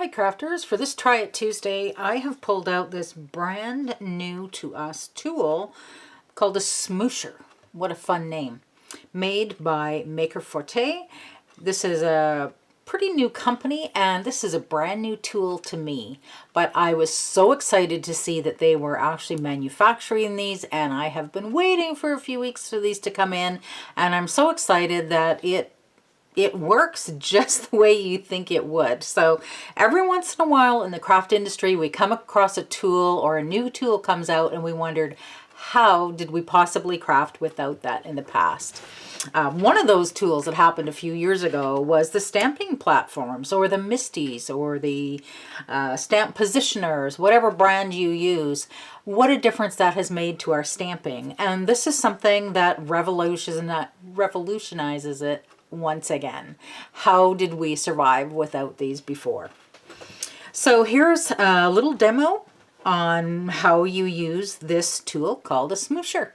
Hi crafters, for this Try It Tuesday, I have pulled out this brand new to us tool called a Smoosher. What a fun name. Made by Maker Forte. This is a pretty new company and this is a brand new tool to me. But I was so excited to see that they were actually manufacturing these, and I have been waiting for a few weeks for these to come in, and I'm so excited that it works just the way you think it would. So every once in a while in the craft industry, we come across a tool or a new tool comes out and we wondered, how did we possibly craft without that in the past? One of those tools that happened a few years ago was the stamping platforms, or the Misties, or the stamp positioners, whatever brand you use. What a difference that has made to our stamping. And this is something that revolutionizes it once again. How did we survive without these before? So here's a little demo on how you use this tool called a Smoosher.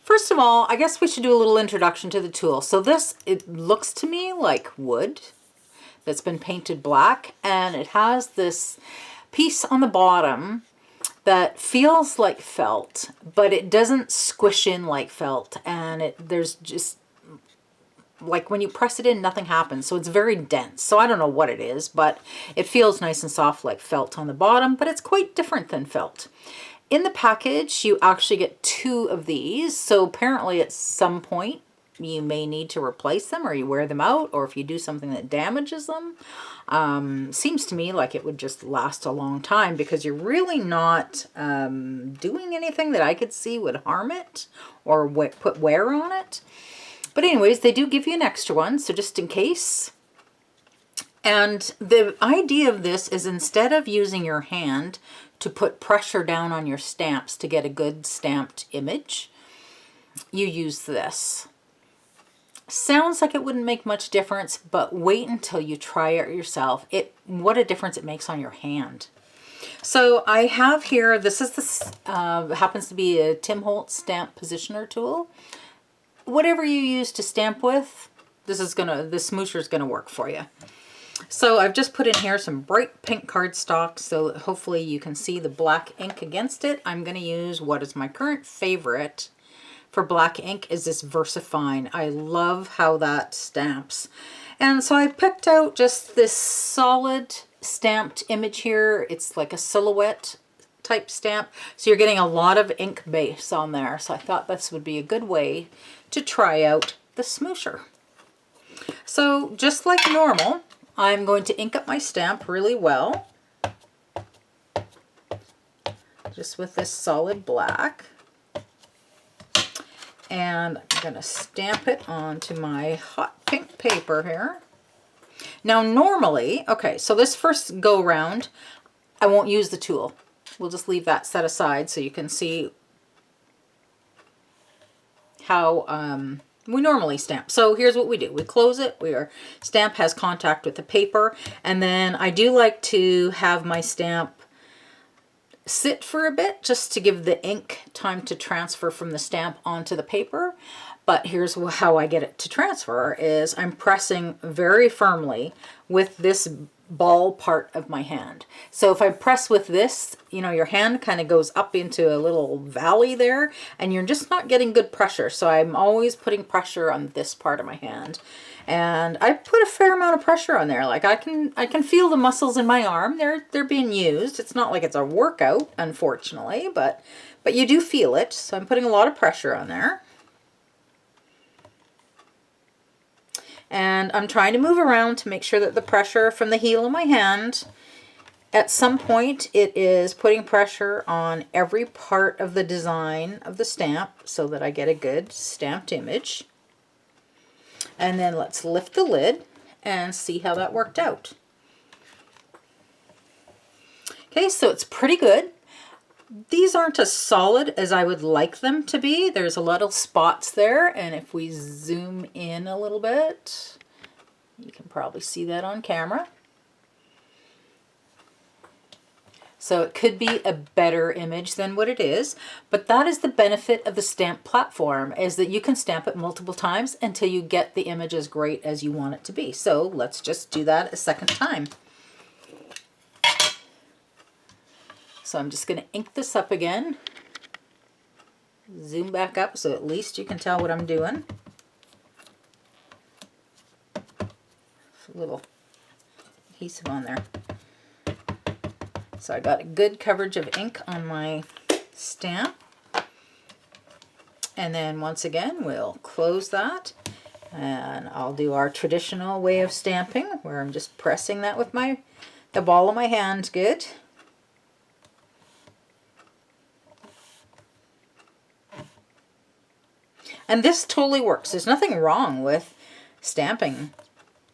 First of all, I guess we should do a little introduction to the tool. So this, it looks to me like wood that's been painted black, and it has this piece on the bottom that feels like felt, but it doesn't squish in like felt, and there's just, like when you press it in, nothing happens. So it's very dense. So I don't know what it is, but it feels nice and soft like felt on the bottom, but it's quite different than felt. In the package, you actually get 2 of these. So apparently at some point you may need to replace them, or you wear them out, or if you do something that damages them. Seems to me like it would just last a long time, because you're really not doing anything that I could see would harm it or put wear on it. But anyways, they do give you an extra one, so just in case. And the idea of this is, instead of using your hand to put pressure down on your stamps to get a good stamped image, you use this. Sounds like it wouldn't make much difference, but wait until you try it yourself. What a difference it makes on your hand. So I have here, this is happens to be a Tim Holtz stamp positioner tool. Whatever you use to stamp with, this Smoosher is gonna work for you. So I've just put in here some bright pink cardstock, so hopefully you can see the black ink against it. I'm gonna use what is my current favorite for black ink, is this VersaFine. I love how that stamps. And so I picked out just this solid stamped image here. It's like a silhouette type stamp, so you're getting a lot of ink base on there. So I thought this would be a good way to try out the Smoosher. So just like normal, I'm going to ink up my stamp really well, just with this solid black, and I'm going to stamp it onto my hot pink paper here. Now normally, okay, so this first go round, I won't use the tool. We'll just leave that set aside so you can see how we normally stamp. So here's what we do. We close it. Our stamp has contact with the paper. And then I do like to have my stamp sit for a bit, just to give the ink time to transfer from the stamp onto the paper. But here's how I get it to transfer, is I'm pressing very firmly with this ball part of my hand. So if I press with this, you know, your hand kind of goes up into a little valley there, and you're just not getting good pressure. So I'm always putting pressure on this part of my hand. And I put a fair amount of pressure on there. Like I can feel the muscles in my arm. They're being used. It's not like it's a workout, unfortunately, but you do feel it. So I'm putting a lot of pressure on there. And I'm trying to move around to make sure that the pressure from the heel of my hand, at some point it is putting pressure on every part of the design of the stamp so that I get a good stamped image. And then let's lift the lid and see how that worked out. Okay, so it's pretty good. These aren't as solid as I would like them to be. There's a lot of spots there, and if we zoom in a little bit, you can probably see that on camera. So it could be a better image than what it is, but that is the benefit of the stamp platform, is that you can stamp it multiple times until you get the image as great as you want it to be. So let's just do that a second time. So I'm just going to ink this up again. Zoom back up so at least you can tell what I'm doing. A little adhesive on there. So I got a good coverage of ink on my stamp. And then once again, we'll close that. And I'll do our traditional way of stamping, where I'm just pressing that with the ball of my hand good. And this totally works. There's nothing wrong with stamping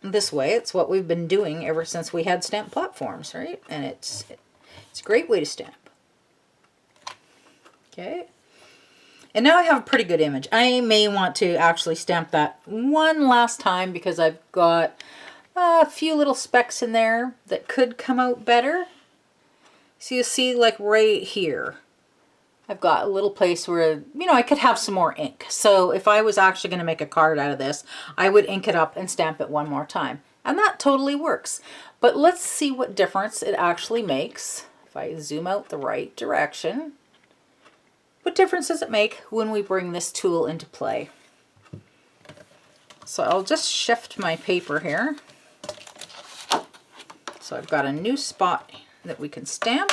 this way. It's what we've been doing ever since we had stamp platforms, right? And it's a great way to stamp. Okay. And now I have a pretty good image. I may want to actually stamp that one last time because I've got a few little specks in there that could come out better. So you see, like right here, I've got a little place where, you know, I could have some more ink. So if I was actually going to make a card out of this, I would ink it up and stamp it one more time. And that totally works. But let's see what difference it actually makes. If I zoom out the right direction, what difference does it make when we bring this tool into play? So I'll just shift my paper here. So I've got a new spot that we can stamp.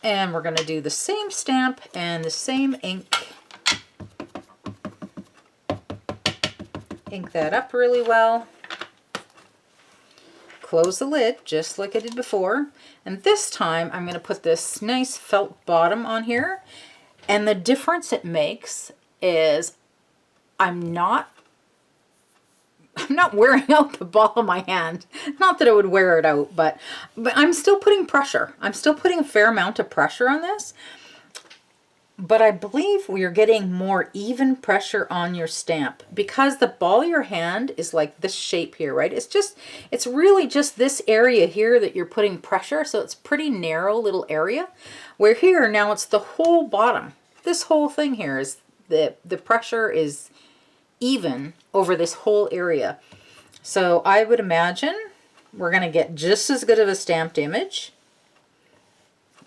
And we're going to do the same stamp and the same ink. Ink that up really well. Close the lid just like I did before. And this time I'm going to put this nice felt bottom on here. And the difference it makes is I'm not wearing out the ball of my hand. Not that I would wear it out, but I'm still putting pressure. I'm still putting a fair amount of pressure on this. But I believe we are getting more even pressure on your stamp because the ball of your hand is like this shape here, right? It's really just this area here that you're putting pressure. So it's pretty narrow little area. Where here now it's the whole bottom. This whole thing here is the pressure is even over this whole area. So I would imagine we're going to get just as good of a stamped image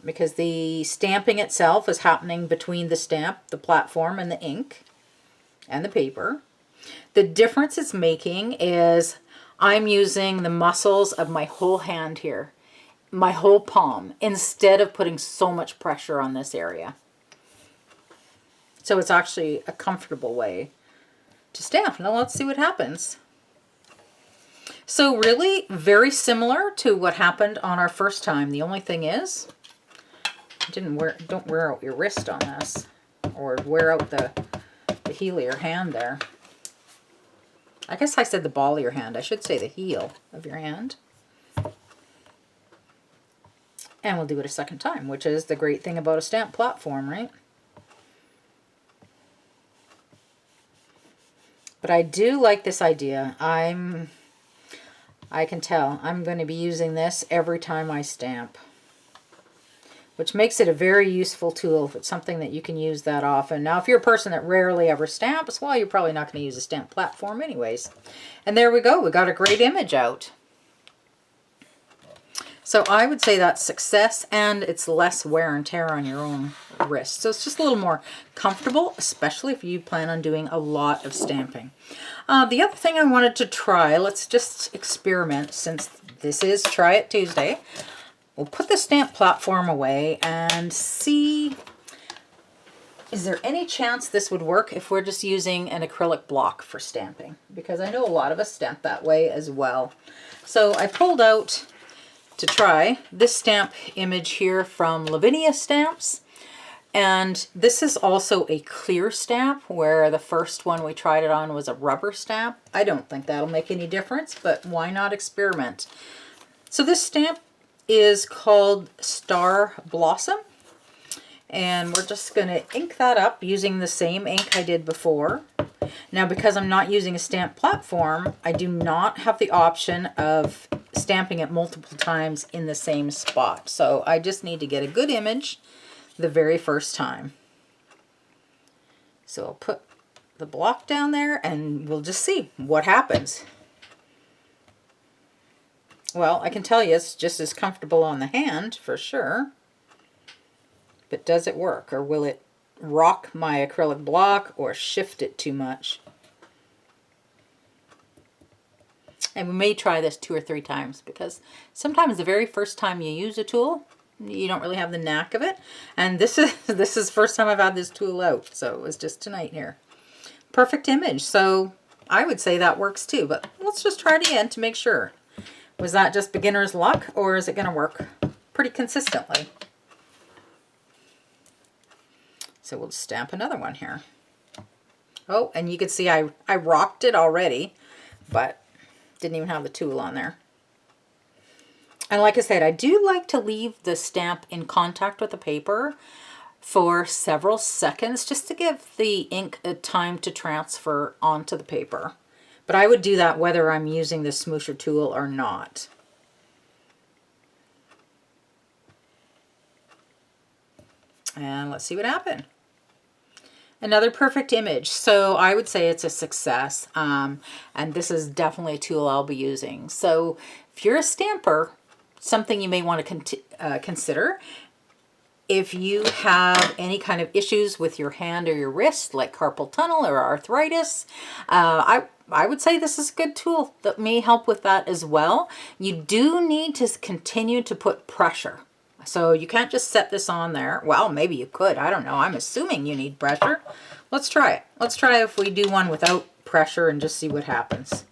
because the stamping itself is happening between the stamp, the platform, and the ink and the paper. The difference it's making is I'm using the muscles of my whole hand here, my whole palm, instead of putting so much pressure on this area. So it's actually a comfortable way to stamp. Now let's see what happens. So really very similar to what happened on our first time. The only thing is, don't wear out your wrist on this, or wear out the heel of your hand there. I guess I said the ball of your hand. I should say the heel of your hand. And we'll do it a second time, which is the great thing about a stamp platform, right? But I do like this idea. I can tell I'm going to be using this every time I stamp, which makes it a very useful tool if it's something that you can use that often. Now, if you're a person that rarely ever stamps, well, you're probably not going to use a stamp platform anyways. And there we go. We got a great image out. So I would say that's success, and it's less wear and tear on your own wrist. So it's just a little more comfortable, especially if you plan on doing a lot of stamping. The other thing I wanted to try, let's just experiment since this is Try It Tuesday. We'll put the stamp platform away and see, is there any chance this would work if we're just using an acrylic block for stamping? Because I know a lot of us stamp that way as well. So I pulled out to try this stamp image here from Lavinia Stamps. And this is also a clear stamp, where the first one we tried it on was a rubber stamp. I don't think that'll make any difference, but why not experiment? So this stamp is called Star Blossom. And we're just going to ink that up using the same ink I did before. Now, because I'm not using a stamp platform, I do not have the option of stamping it multiple times in the same spot. So I just need to get a good image the very first time. So I'll put the block down there and we'll just see what happens. Well, I can tell you it's just as comfortable on the hand for sure. But does it work, or will it rock my acrylic block or shift it too much? And we may try this 2 or 3 times, because sometimes the very first time you use a tool, you don't really have the knack of it. And this is the first time I've had this tool out, so it was just tonight here. Perfect image. So I would say that works too, but let's just try it again to make sure. Was that just beginner's luck, or is it going to work pretty consistently? So we'll stamp another one here. Oh, and you can see I rocked it already, but didn't even have the tool on there. And like I said, I do like to leave the stamp in contact with the paper for several seconds, just to give the ink a time to transfer onto the paper. But I would do that whether I'm using the Smoosher tool or not. And let's see what happened. Another perfect image. So I would say it's a success. And this is definitely a tool I'll be using. So if you're a stamper, something you may want to consider, if you have any kind of issues with your hand or your wrist, like carpal tunnel or arthritis, I would say this is a good tool that may help with that as well. You do need to continue to put pressure. So you can't just set this on there. Well, maybe you could. I don't know. I'm assuming you need pressure. Let's try it. Let's try if we do one without pressure and just see what happens.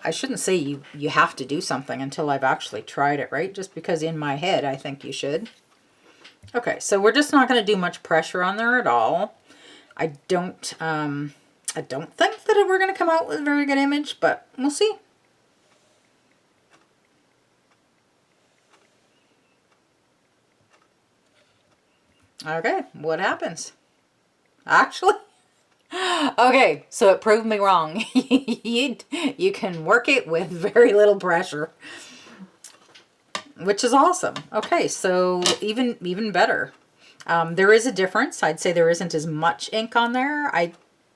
I shouldn't say you have to do something until I've actually tried it, right? Just because in my head I think you should. Okay, so we're just not going to do much pressure on there at all. I don't think that we're going to come out with a very good image, but we'll see. Okay, what happens? Actually, okay, so it proved me wrong. You can work it with very little pressure, which is awesome. Okay, so even better. There is a difference. I'd say there isn't as much ink on there.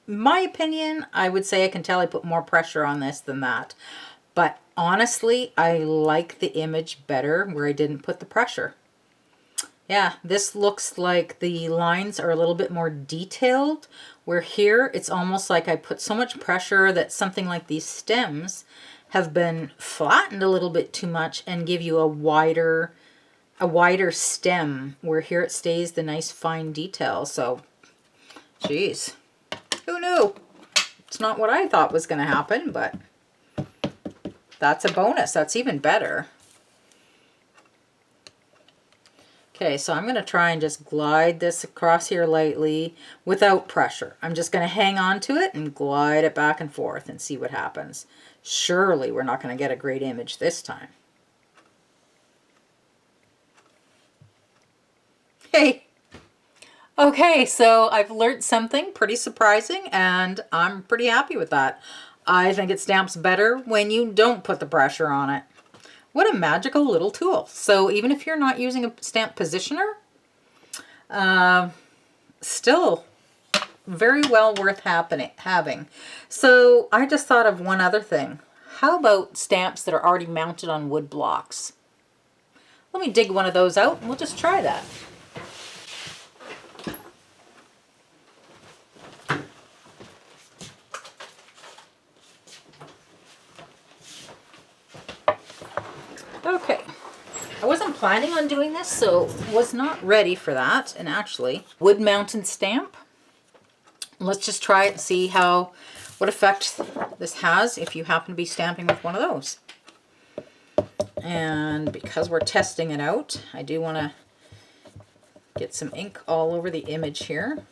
My opinion, I would say I can tell I put more pressure on this than that. But honestly, I like the image better where I didn't put the pressure. Yeah, this looks like the lines are a little bit more detailed, where here it's almost like I put so much pressure that something like these stems have been flattened a little bit too much and give you a wider stem, where here it stays the nice fine detail. So, geez, who knew? It's not what I thought was going to happen, but that's a bonus. That's even better. Okay, so I'm going to try and just glide this across here lightly without pressure. I'm just going to hang on to it and glide it back and forth and see what happens. Surely we're not going to get a great image this time. Hey! Okay, so I've learned something pretty surprising, and I'm pretty happy with that. I think it stamps better when you don't put the pressure on it. What a magical little tool. So even if you're not using a stamp positioner, still very well worth having. So I just thought of one other thing. How about stamps that are already mounted on wood blocks? Let me dig one of those out and we'll just try that. Okay, I wasn't planning on doing this, so was not ready for that. And actually, wood mounted stamp. Let's just try it and see what effect this has if you happen to be stamping with one of those. And because we're testing it out, I do want to get some ink all over the image here.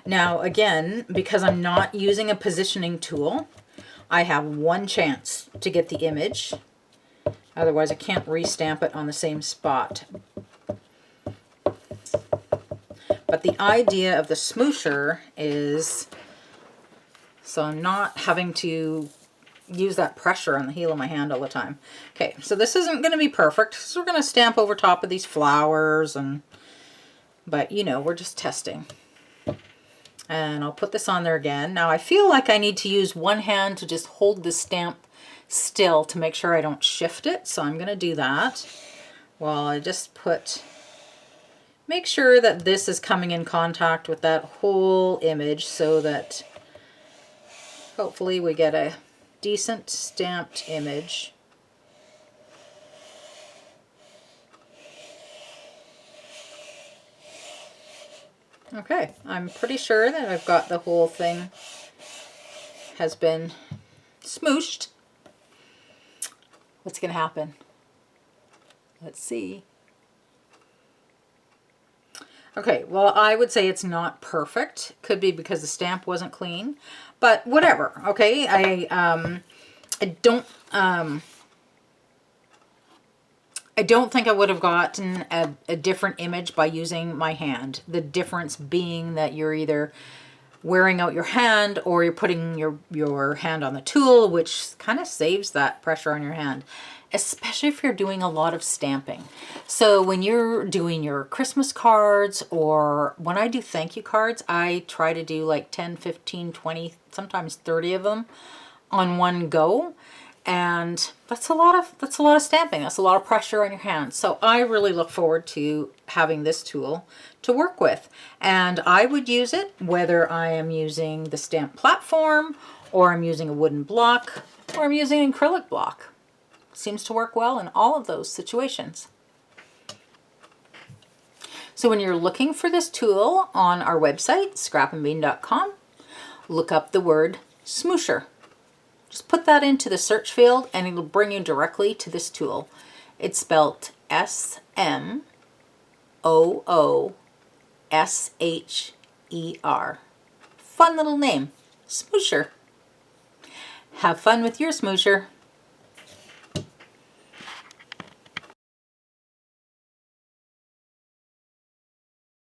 Now again, because I'm not using a positioning tool, I have one chance to get the image. Otherwise, I can't restamp it on the same spot. But the idea of the Smoosher is so I'm not having to use that pressure on the heel of my hand all the time. Okay, so this isn't going to be perfect, so we're going to stamp over top of these flowers, but you know, we're just testing. And I'll put this on there again. Now I feel like I need to use one hand to just hold the stamp still to make sure I don't shift it. So I'm going to do that. Well, I just make sure that this is coming in contact with that whole image so that hopefully we get a decent stamped image. Okay, I'm pretty sure that I've got the whole thing has been smooshed. What's going to happen? Let's see. Okay, well, I would say it's not perfect. Could be because the stamp wasn't clean, but whatever. Okay, I don't think I would have gotten a different image by using my hand. The difference being that you're either wearing out your hand or you're putting your hand on the tool, which kind of saves that pressure on your hand, especially if you're doing a lot of stamping. So when you're doing your Christmas cards, or when I do thank you cards, I try to do like 10, 15, 20, sometimes 30 of them on one go. And that's a lot of stamping. That's a lot of pressure on your hands. So I really look forward to having this tool to work with. And I would use it whether I am using the stamp platform, or I'm using a wooden block, or I'm using an acrylic block. It seems to work well in all of those situations. So when you're looking for this tool on our website, scrapandbean.com, look up the word Smoosher. Just put that into the search field and it'll bring you directly to this tool. It's spelled Smoosher. Fun little name, Smoosher. Have fun with your Smoosher.